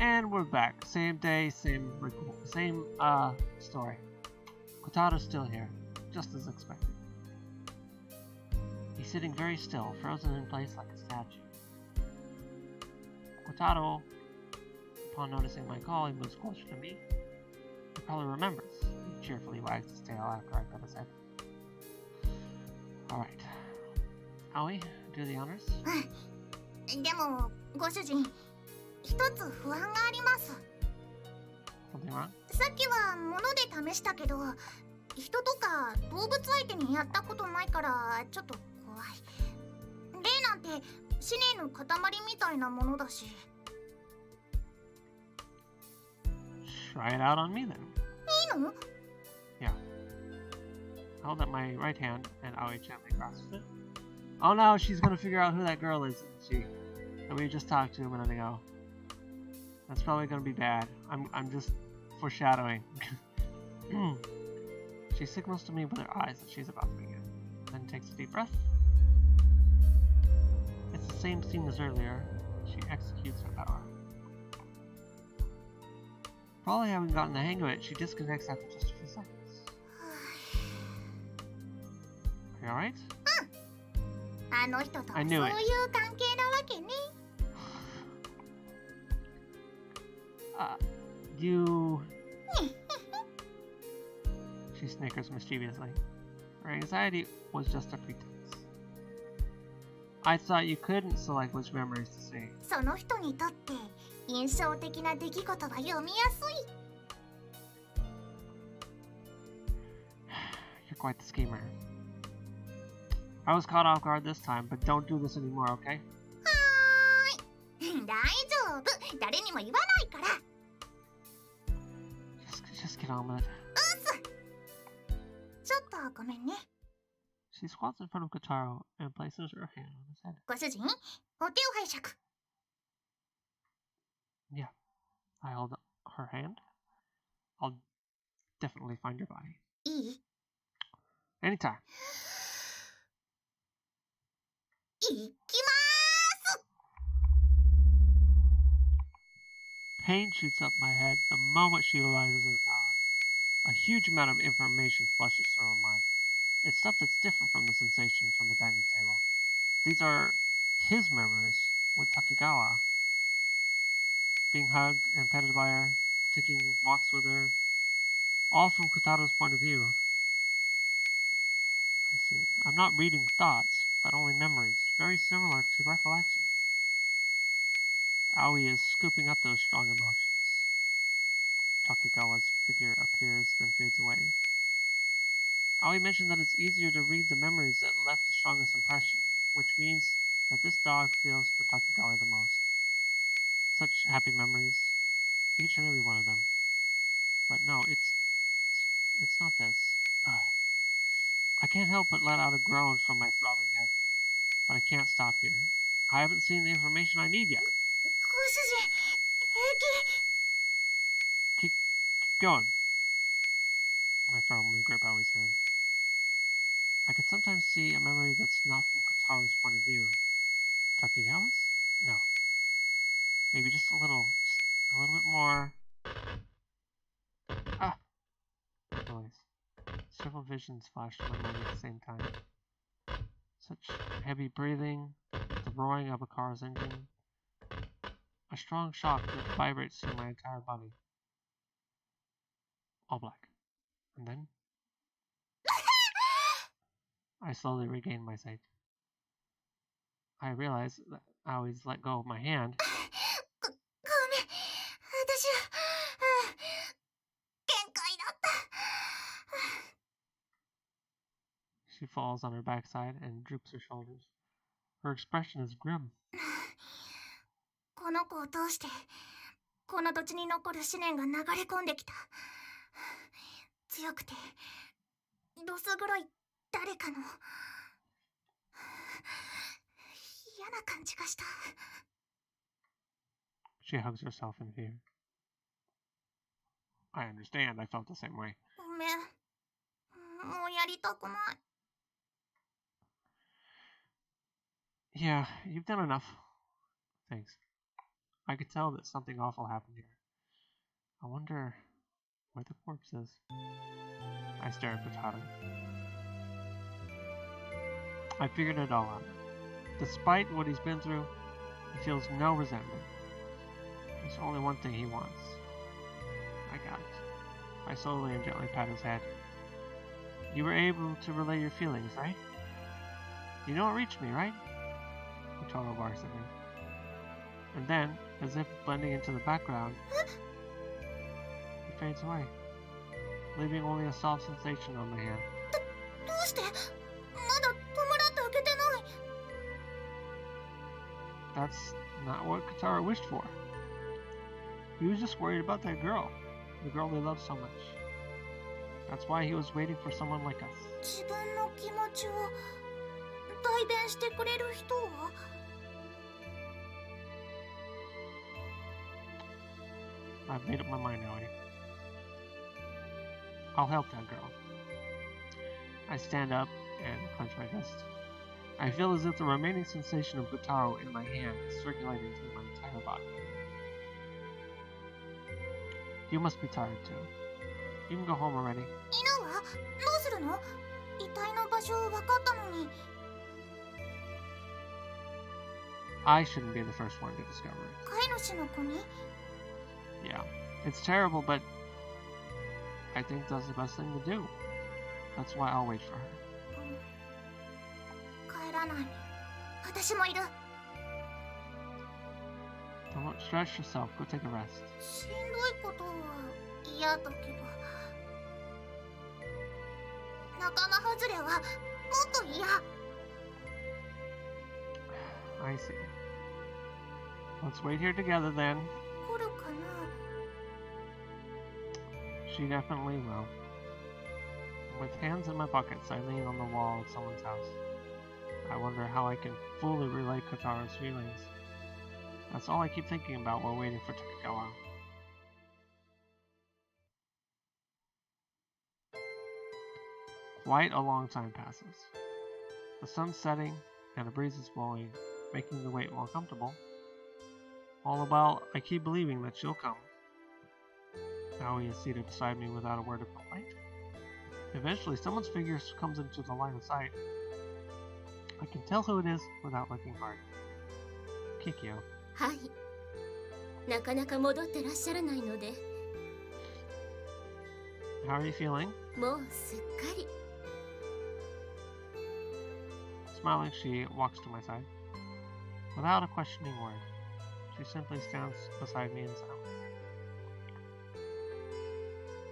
And we're back. Same day, same story. Kotaro's still here, just as expected. He's sitting very still, frozen in place like a statue. Kotaro, upon noticing my call, he moves closer to me. He probably remembers. He cheerfully wags his tail after I pet his head. Alright. Aoi, do the honors? でも、ご主人、一つ不安があります。 Something wrong? さっきは物で試したけど、人とか動物相手にやったことないからちょっと怖い。霊なんて思念の塊みたいなものだし。 Try it out on me then. いいの? Yeah. I hold up my right hand and Aoi gently grasps it. Oh no, she's gonna figure out who that girl is, isn't she? That we just talked to a minute ago. That's probably gonna be bad. I'm just foreshadowing. She signals to me with her eyes that she's about to begin, then takes a deep breath. It's the same scene as earlier. She executes her power. Probably haven't gotten the hang of it, she disconnects after just a few seconds. Are you alright? あの人とそういう関係なわけね。You... She snickers mischievously. Her anxiety was just a pretense. I thought you couldn't select which memories to see. その人にとって印象的な出来事は読みやすい。You're quite the schemer. I was caught off guard this time, but don't do this anymore, okay? はーい。大丈夫。誰にも言わないから。Just get on with it. ちょっとごめんね。 She squats in front of Kotaro and places her hand on his head. ご主人、お手を拝借。 Yeah, I hold her hand. I'll definitely find your body. いい? Anytime. いきまーす。 Pain shoots up my head the moment she realizes her power. A huge amount of information flushes through her mind. It's stuff that's different from the sensations from the dining table. These are his memories with Takigawa. Being hugged and petted by her, taking walks with her, all from Kotaro's point of view. I see. I'm not reading thoughts, but only memories, very similar to recollections. Aoi is scooping up those strong emotions. Takigawa's figure appears, then fades away. Aoi mentioned that it's easier to read the memories that left the strongest impression, which means that this dog feels for Takigawa the most. Such happy memories, each and every one of them. But no, it's not this. I can't help but let out a groan from my throbbing head. But I can't stop here. I haven't seen the information I need yet. ご主人、Keep going. I firmly grip Aoi's hand. I can sometimes see a memory that's not from Kotaro's point of view. Takigawa's? No. Maybe just a little bit more. Ah! Noise. Several visions flashed in my mind at the same time. Such heavy breathing, the roaring of a car's engine, a strong shock that vibrates through my entire body. All black. And then I slowly regain my sight. I realize that I always let go of my hand. ごめん。私は、限界だった。 She falls on her backside and droops her shoulders. Her expression is grim. この子を通して、この土地に残る思念が流れ込んできた。強くて、どす黒い誰かの嫌な感じがした。 She hugs herself in fear. I understand. I felt the same way. ごめん。もうやりたくない。 Yeah, you've done enough. Thanks. I could tell that something awful happened here. I wonder where the corpse is. I stare at Kotaro. I figured it all out. Despite what he's been through, he feels no resentment. There's only one thing he wants. I got it. I slowly and gently pat his head. You were able to relay your feelings, right? You know it reached me, right? Kotaro barks at me. And then, as if blending into the background, he fades away, leaving only a soft sensation on my hand. どうしてまだ弔ってあげてない That's not what Kotaro wished for. He was just worried about that girl, the girl they love so much. That's why he was waiting for someone like us. 自分の気持ちを代弁してくれる人は I've made up my mind, Ellie. I'll help that girl. I stand up and clench my fist. I feel as if the remaining sensation of Kotaro in my hand is circulating through my entire body. You must be tired too. You can go home already. 犬はどうするの遺体の場所分かったのに I shouldn't be the first one to discover it. 飼い主の子に Yeah, it's terrible, but I think that's the best thing to do. That's why I'll wait for her. 帰らない私もいる Don't stress yourself. Go take a rest. しんどいことは嫌だけど仲間外れはもっと嫌 I see. Let's wait here together then. 来るかな She definitely will. With hands in my pockets, I lean on the wall of someone's house. I wonder how I can fully relay Kotaro's feelings. That's all I keep thinking about while waiting for Takegawa. Quite a long time passes. The sun's setting and a breeze is blowing, making the wait more comfortable. All the while, I keep believing that she'll come. Aoi is seated beside me without a word of complaint. Eventually, someone's figure comes into the line of sight. I can tell who it is without looking hard. Kikyo. はい。なかなか戻ってらっしゃらないので、 How are you feeling? もうすっかり。 Smiling, she walks to my side. Without a questioning word, she simply stands beside me in silence.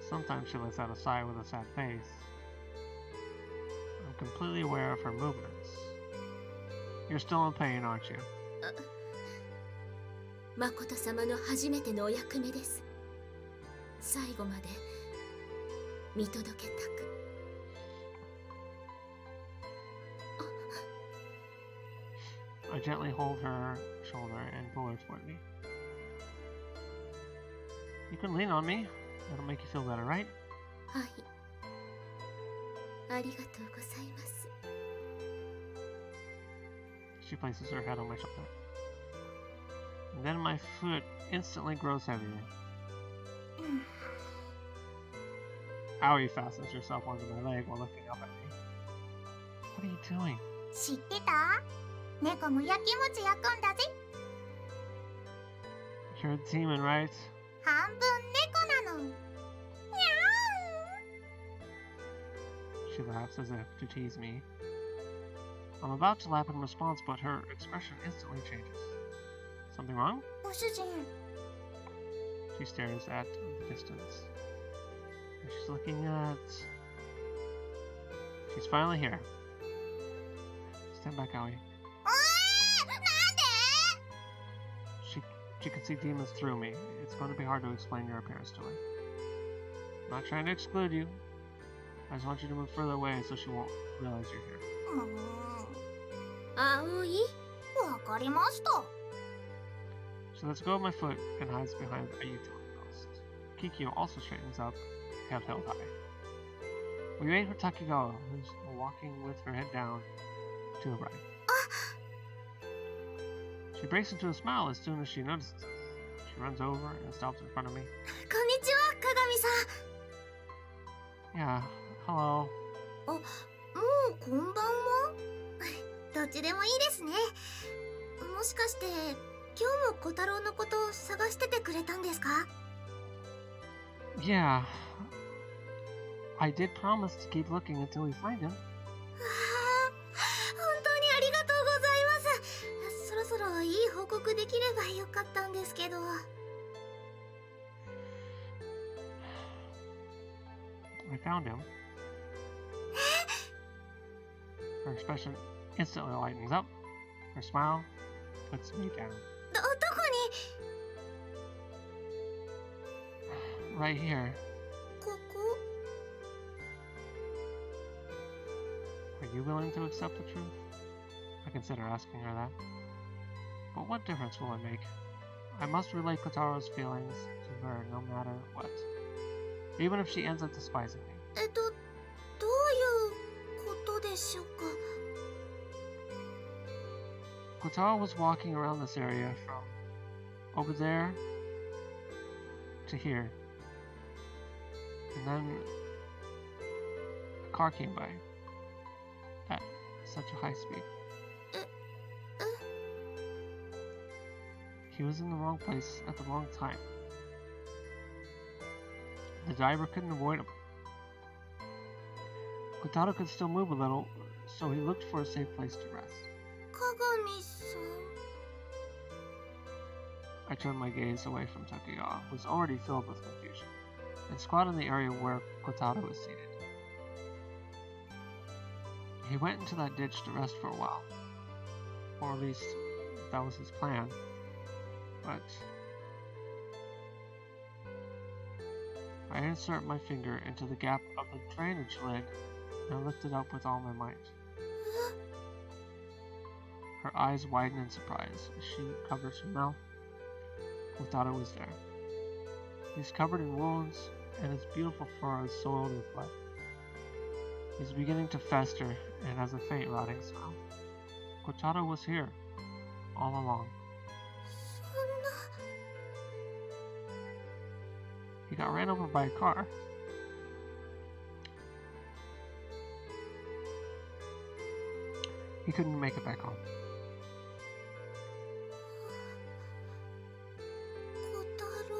Sometimes she lets out a sigh with a sad face. I'm completely aware of her movements. You're still in pain, aren't you? 誠様の初めてのお役目です。最後まで見届けたく。 I gently hold her shoulder and pull her toward me. You can lean on me. It'll make you feel better, right? はい。ありがとうございます。 She places her head on my shoulder. And then my foot instantly grows heavier. Aoi fastens herself onto my leg while looking up at me. What are you doing? 知ってた猫もやきもち焼くんだぜ You're a demon, right? 半分猫なのにゃ She laughs as if to tease me. I'm about to laugh in response, but her expression instantly changes. Something wrong? ご主人 She stares at the distance. And she's looking at... She's finally here. Stand back, Aoi. なんで She can see demons through me. It's going to be hard to explain your appearance to her. I'm not trying to exclude you. I just want you to move further away so she won't realize you're here. 葵？わかりました She lets go of my foot and hides behind a utility post. Kikyo also straightens up, head held high. We wait for Takegawa, who's walking with her head down to the right. She breaks into a smile as soon as she notices us. She runs over and stops in front of me. こんにちは、鏡さ Yeah, hello. ん。もうこんばんはどっちでもいいですね。もしかして今日も小太郎のことを探しててくれたんですか？ Yeah. I did promise to keep looking until we find him. 本当にありがとうございます。そろそろいい報告できればよかったんですけど。I found him. Her expression instantly lightens up. Her smile puts me down. どこ Right here. に？ここ？ Are you willing to accept the truth? I consider asking her that. But what difference will it make? I must relate Kotaro's feelings to her no matter what. Even if she ends up despising me. どういうことでしょうか？ Kotaro was walking around this area from over there to here. And then a car came by at such a high speed. He was in the wrong place at the wrong time. The driver couldn't avoid him. Kotaro could still move a little, so he looked for a safe place to rest. 鏡さん。 I turned my gaze away from Takegawa, who was already filled with confusion, and squatted in the area where Kotaro was seated. He went into that ditch to rest for a while. Or at least, that was his plan. But I insert my finger into the gap of the drainage lid and lift it up with all my might. Her eyes widen in surprise as she covers her mouth. Kotaro was there. He's covered in wounds, and his beautiful fur is soiled with blood. He's beginning to fester and has a faint rotting smell. Kotaro was here, all along. そんな。 He got ran over by a car. He couldn't make it back home. 小太郎。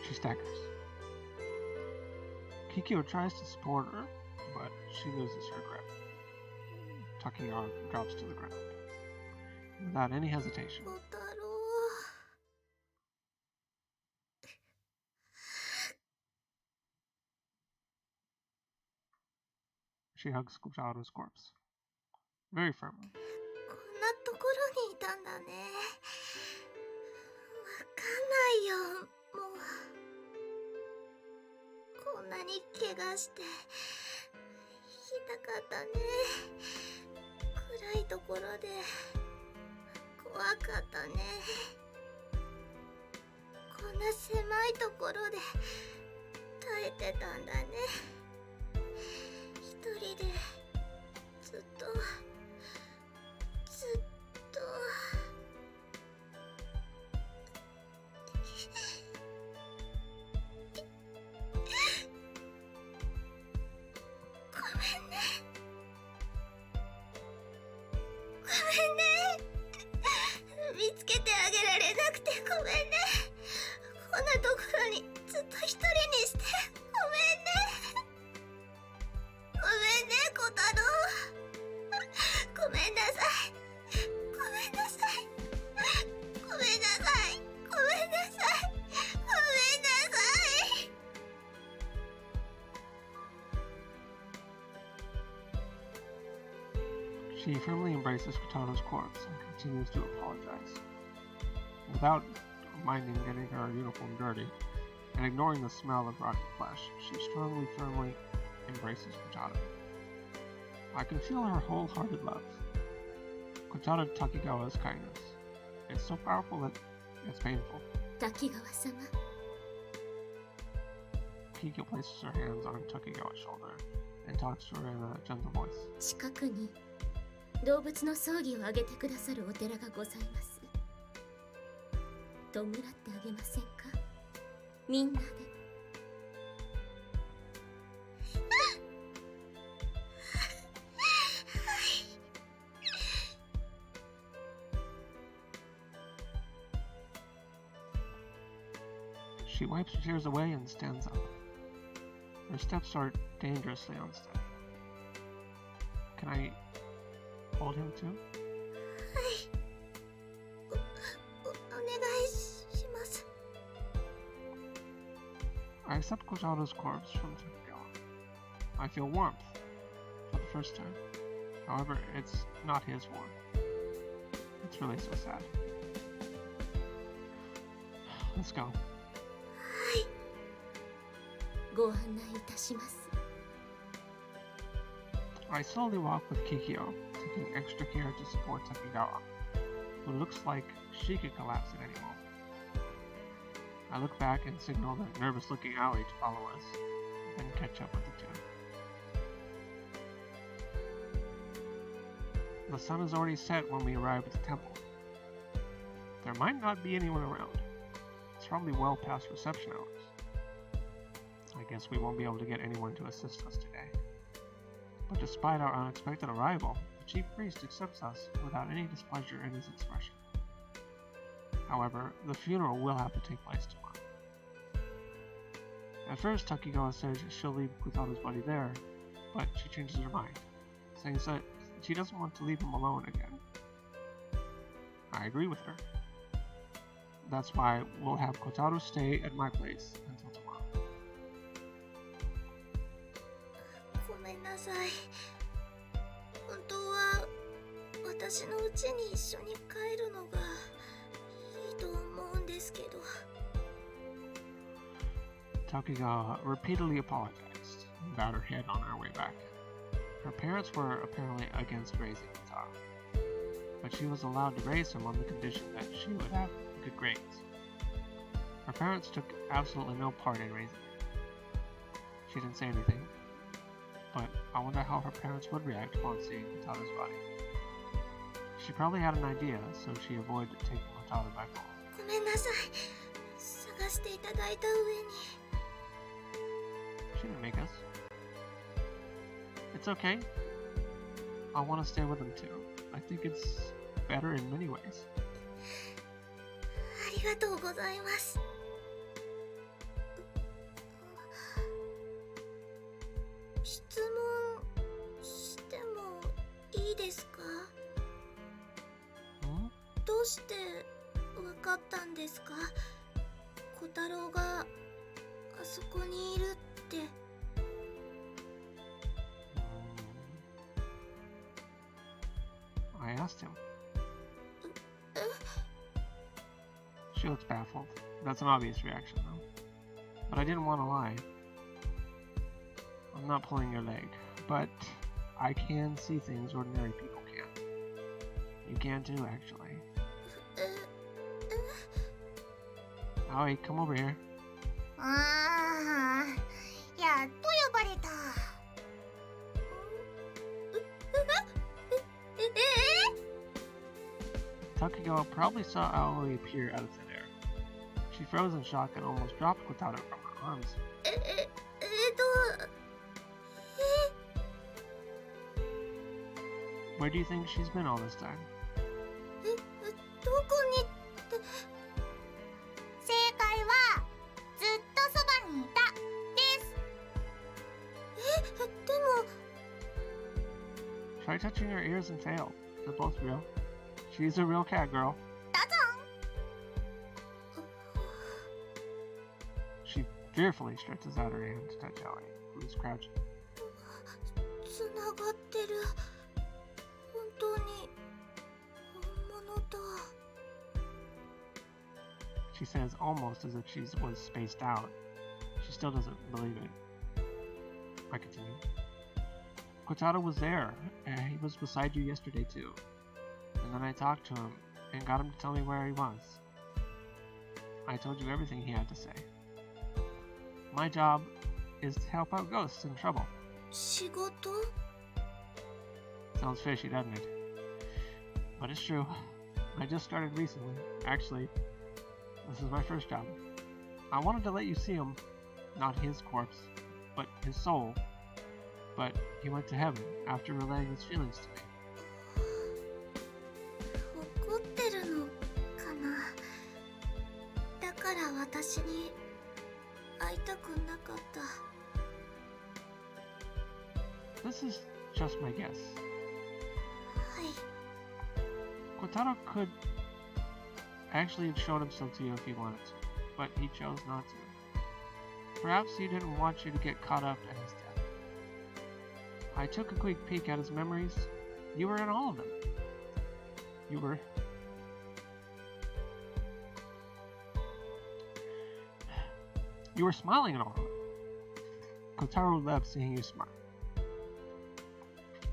She staggers. Kikyo tries to support her, but she loses her grip. Takegawa drops to the ground. Without any hesitation, 小太郎。 she hugs Kotaro's corpse. Very firmly. こんなところにいたんだね。わかんないよ、もう。こんなに怪我して痛かったね。暗いところで怖かったね。こんな狭いところで耐えてたんだね。一人でずっとごめんね。見つけてあげられなくてごめんね。こんなところにずっと一人にしてごめんね。ごめんね、小太郎。ごめんなさい。ごめんなさい。ごめんなさい。ごめんなさい。ごめんなさい。 She firmly embraces Kotaro's corpse and continues to apologize. Without minding getting her uniform dirty, and ignoring the smell of rotting flesh, she firmly embraces Kotaro. I can feel her wholehearted love. Kotaro Takegawa's kindness. It's so powerful that it's painful. 滝川様。 Kikyo places her hands on Takegawa's shoulder and talks to her in a gentle voice. 近くに動物の葬儀を挙げてくださるお寺がございます。弔ってあげませんか、みんなで。She wipes her tears away and stands up. Her steps are dangerously unsteady. Can I hold him too? お願いします。 I accept Kotaro's corpse from Takegawa. I feel warmth for the first time. However, it's not his warmth. It's really so sad. Let's go. ご案内いたします。 I slowly walk with Kikyo, taking extra care to support Takegawa, who looks like she could collapse at any moment. I look back and signal the nervous-looking Aoi to follow us, then catch up with the two. The sun is already set when we arrive at the temple. There might not be anyone around. It's probably well past reception hours. I guess we won't be able to get anyone to assist us today. But despite our unexpected arrival, the chief priest accepts us without any displeasure in his expression. However, the funeral will have to take place tomorrow. At first, Takegawa says she'll leave Kotaro's body there, but she changes her mind, saying that she doesn't want to leave him alone again. I agree with her. That's why we'll have Kotaro stay at my place until tomorrow. ごめんなさい。本当は私の家に一緒に帰るのがいいと思うんですけど。 Takegawa repeatedly apologized and bowed her head on our way back. Her parents were apparently against raising Kotaro, but she was allowed to raise him on the condition that she would have good grades. Her parents took absolutely no part in raising her. She didn't say anything, but I wonder how her parents would react upon seeing Kotaro's body. She probably had an idea, so she avoided taking Kotaro back home. ごめんなさい。探していただいた上に。 She didn't make us. It's okay. I want to stay with him too. I think it's better in many ways. ありがとうございます。質問してもいいですか？ Hmm? どうしてわかったんですか？小太郎があそこにいるって。 I asked him. She looks baffled. That's an obvious reaction, though. But I didn't want to lie. I'm not pulling your leg, but I can see things ordinary people can't. You can too, actually. Aoi, come over here. ああ、やっと呼ばれた。Takegawa probably saw Aoi appear out of thin air. She froze in shock and almost dropped Kotaro from her arms. Where do you think she's been all this time? どこにって。正解はずっとそばにいたです。でも。 Try touching her ears and tail. They're both real. She's a real cat girl. だぞ She fearfully stretches out her hand to touch Aoi, who is crouching. つながってる。本当に本物だ。 She says almost as if she was spaced out. She still doesn't believe it. I continue. Kotaro was there. He was beside you yesterday too. And then I talked to him and got him to tell me where he was. I told you everything he had to say. My job is to help out ghosts in trouble. 仕事？ Sounds fishy, doesn't it? But it's true. I just started recently. Actually, This is my first job. I wanted to let you see him. Not his corpse, but his soul. But he went to heaven after relaying his feelings to me. 怒ってるのかな。だから私に会いたくなかった。 This is just my guess. はい。 Kotaro could actually have shown himself to you if he wanted to, but he chose not to. Perhaps he didn't want you to get caught up in his death. I took a quick peek at his memories. You were in all of them. You were smiling in all of them. Kotaro loved seeing you smile.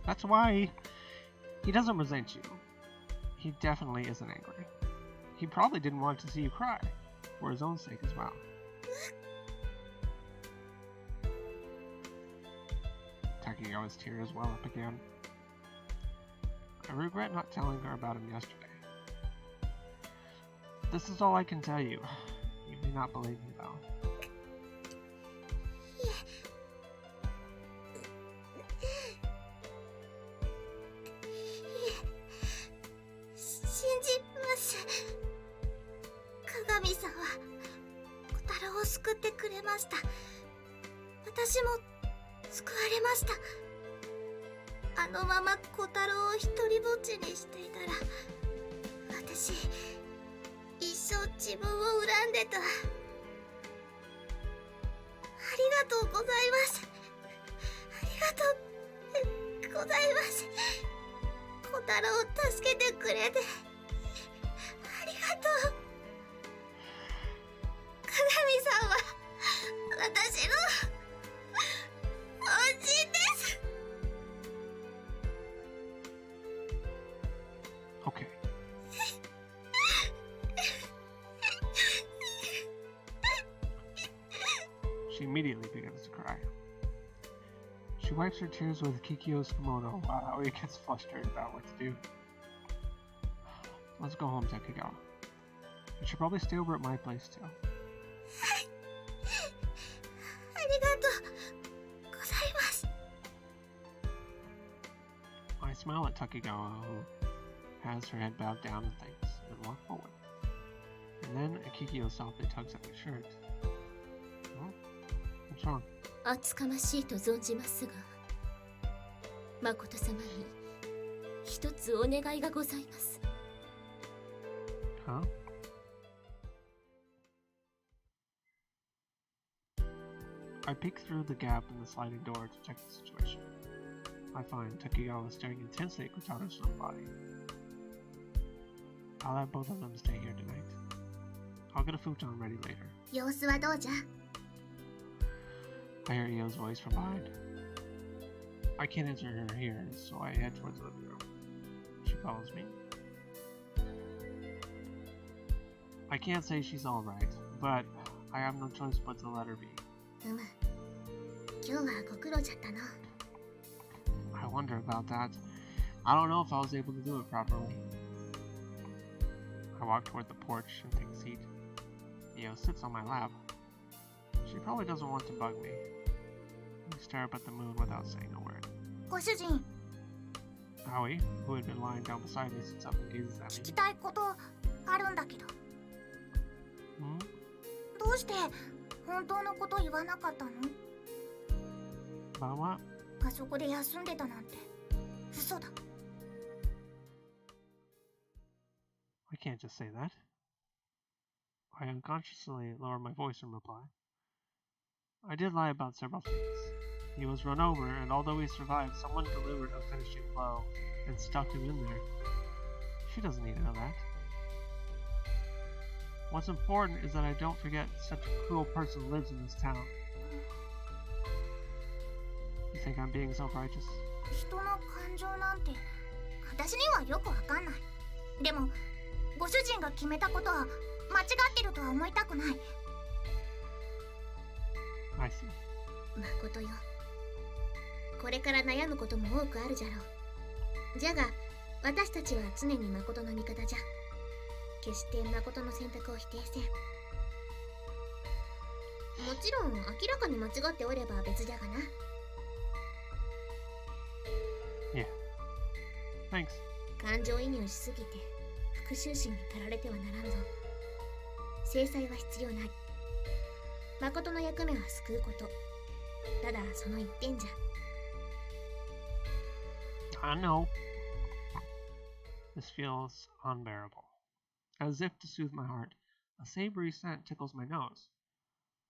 That's why he doesn't resent you. He definitely isn't angry. He probably didn't want to see you cry, for his own sake as well. Takegawa's tears well up again. I regret not telling her about him yesterday. This is all I can tell you. You may not believe me though. 信じます。鏡さんは小太郎を救ってくれました。私も救われました。あのまま小太郎を一人ぼっちにしていたら、私一生自分を恨んでた。ありがとうございます。ありがとうございます。小太郎を助けてくれてありがとう。鏡さんは私の恩人です。 Okay. She immediately begins to cry. She wipes her tears with Kikyo's kimono while Aoi gets flustered about what to do. Let's go home, Takegawa. You should probably stay over at my place too. ありがとうございます。 I smile at Takegawa, who has her head bowed down and thanks, and walk forward. And then Kikyo softly tugs at my shirt. Oh, what's wrong? 厚かましいと存じますが、誠様に一つお願いがございます。 Huh? I peek through the gap in the sliding door to check the situation. I find Takegawa staring intensely at Kotaro's slim body. I'll have both of them stay here tonight. I'll get a futon ready later. 様子はどうじゃ。 I hear Io's voice from behind. I can't answer her here, so I head towards the living room. She follows me. I can't say she's alright, but I have no choice but to let her be. 今日はご苦労じゃったな。 I wonder about that. I don't know if I was able to do it properly. I walk toward the porch and take a seat. Io sits on my lap. She probably doesn't want to bug me. We stare up at the moon without saying a word. ご主人、 Aoi, who had been lying down beside me, sits up and gazes at 聞 me. きたいことあるんだけど。 Hmm? どうして本当のこと言わなかったの？ About what? あそこで休んでたなんて嘘だ。 I can't just say that. I unconsciously lower my voice in reply. I did lie about several things. He was run over, and although he survived, someone delivered a finishing blow and stuck him in there. She doesn't need to know that. What's important is that I don't forget such a cruel person lives in this town. You think I'm being self-righteous? 人の感情なんて私にはよくわかんない。でもご主人が決めたことは間違ってるとは思いたくない。 I see. 誠よ、これから悩むことも多くあるじゃろう。じゃが私たちは常に誠の味方じゃ。決して誠の選択を否定せん。もちろん明らかに間違っておれば別じゃがな。Yeah. Thanks. 感情移入しすぎて復讐心に駆られてはならんぞ。制裁は必要ない。誠の役目は救うこと。ただその一点じゃ。I know. This feels unbearable. As if to soothe my heart, a savory scent tickles my nose.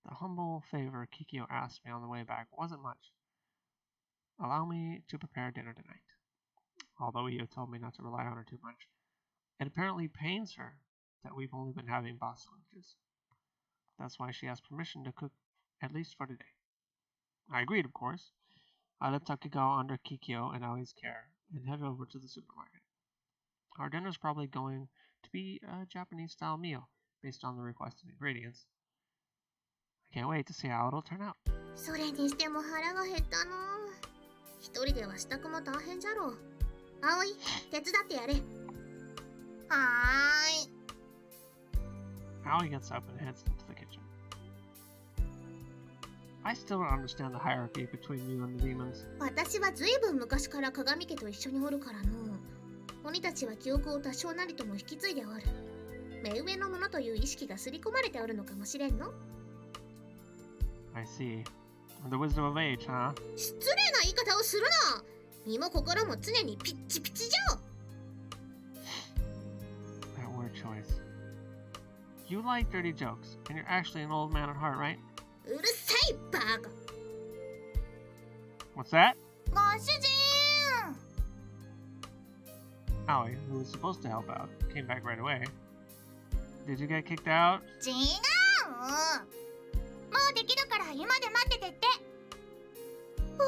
The humble favor Kikyo asked me on the way back wasn't much. Allow me to prepare dinner tonight. Although Io told me not to rely on her too much, it apparently pains her that we've only been having boss lunches. That's why she asked permission to cook, at least for today. I agreed, of course. I left Takigawa under Kikyo and Aoi's care and headed over to the supermarket. Our dinner's probably going to be a Japanese-style meal based on the requested ingredients. I can't wait to see how it'll turn out. それにしても腹が減ったの。一人では支度も大変じゃろう。葵、手伝ってやれ。はーい。Aoi gets up and heads into the kitchen. I still don't understand the hierarchy between you and the demons. 私はずいぶん昔から鏡家と一緒におるからの。鬼たちは記憶を多少なりとも引き継いでおる。目上のものという意識が刷り込まれておるのかもしれんの。I see. The wisdom of age, huh? 失礼な言い方をするな。身も心も常にピッチピチじゃ。That word choice. You like dirty jokes, and you're actually an old man at heart, right? うるさいバカ。 What's that? ご主人。Aoi, who was supposed to help out, came back right away. Did you get kicked out? 違う。もうできるから今で待っててって。おお、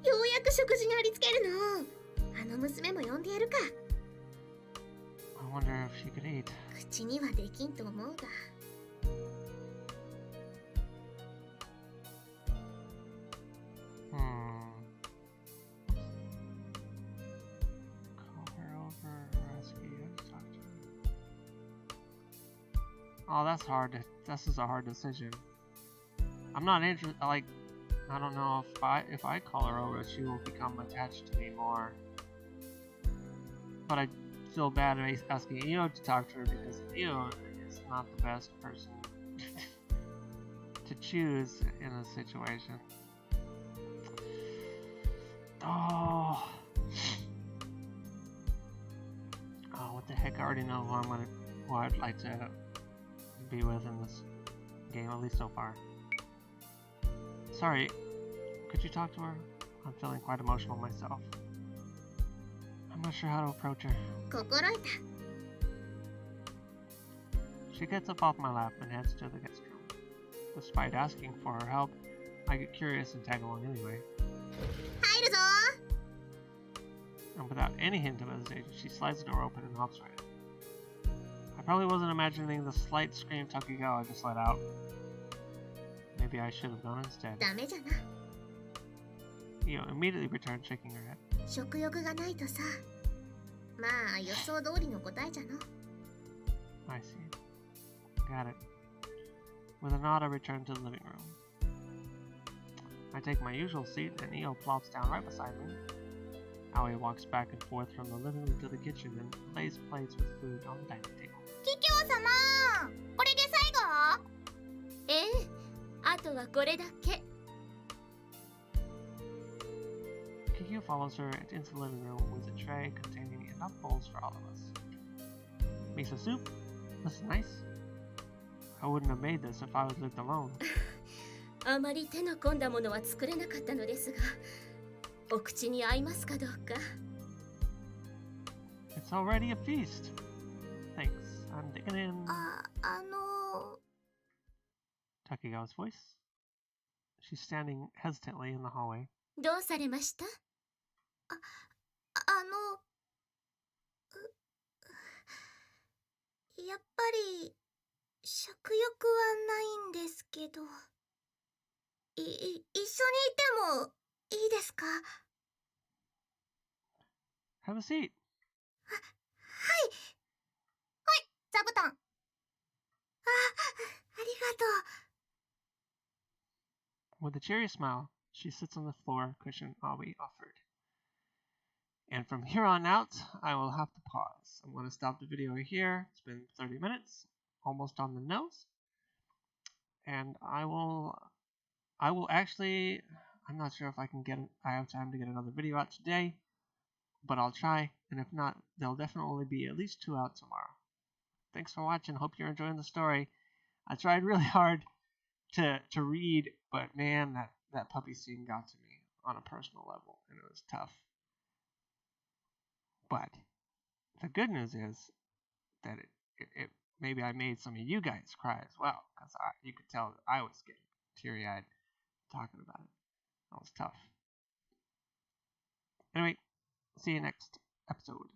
ようやく食事にありつけるの。あの娘も呼んでやるか。I wonder if she could eat. 口にはできんと思うが。Call her over, rescue, talk to her. Oh, that's hard. This is a hard decision. I'm not interested. Like, I don't know if I call her over, she will become attached to me more. But I feel bad asking Io to talk to her because Io is not the best person to choose in a situation. Oh, what the heck? I already know who I'd like to be with in this game, at least so far. Sorry, could you talk to her? I'm feeling quite emotional myself. I'm not sure how to approach her. 心得た。 She gets up off my lap and heads to the guest room. Despite asking for her help, I get curious and tag along anyway. 入るぞ。 And without any hint of hesitation, she slides the door open and hops right in. I probably wasn't imagining the slight scream Takigawa just let out. Maybe I should have gone instead. ダメじゃな。 Io immediately returned, shaking her head. 食欲がないとさ。まあ予想通りの答えじゃの。 I see. Got it. With a nod, I return to the living room. I take my usual seat, and Io plops down right beside me. Aoi walks back and forth from the living room to the kitchen and lays plates with food on the dining table. キキョウ様、これで最後？ええ、あとはこれだけ。 Kikyo follows her into the living room with a tray containing enough bowls for all of us. Miso soup? This is nice. I wouldn't have made this if I was lived alone. あまり手の込んだものは作れなかったのですが、お口に合いますかどうか。It's already a feast. Thanks. I'm digging in. Takigawa's voice. She's standing hesitantly in the hallway. どうされました？やっぱり食欲はないんですけど、一緒にいてもいいですか？ Have a seat. はい、座布団。あ、ありがとう。 With a cheery smile, she sits on the floor cushion Aoi offered. And from here on out, I will have to pause. I'm going to stop the video here. It's been 30 minutes, almost on the nose. And I will actually, I'm not sure if I have time to get another video out today, but I'll try. And if not, there'll definitely be at least 2 out tomorrow. Thanks for watching. Hope you're enjoying the story. I tried really hard to read, but man, that puppy scene got to me on a personal level, and it was tough. But the good news is that it maybe I made some of you guys cry as well, because you could tell that I was getting teary-eyed talking about it. That was tough. Anyway, see you next episode.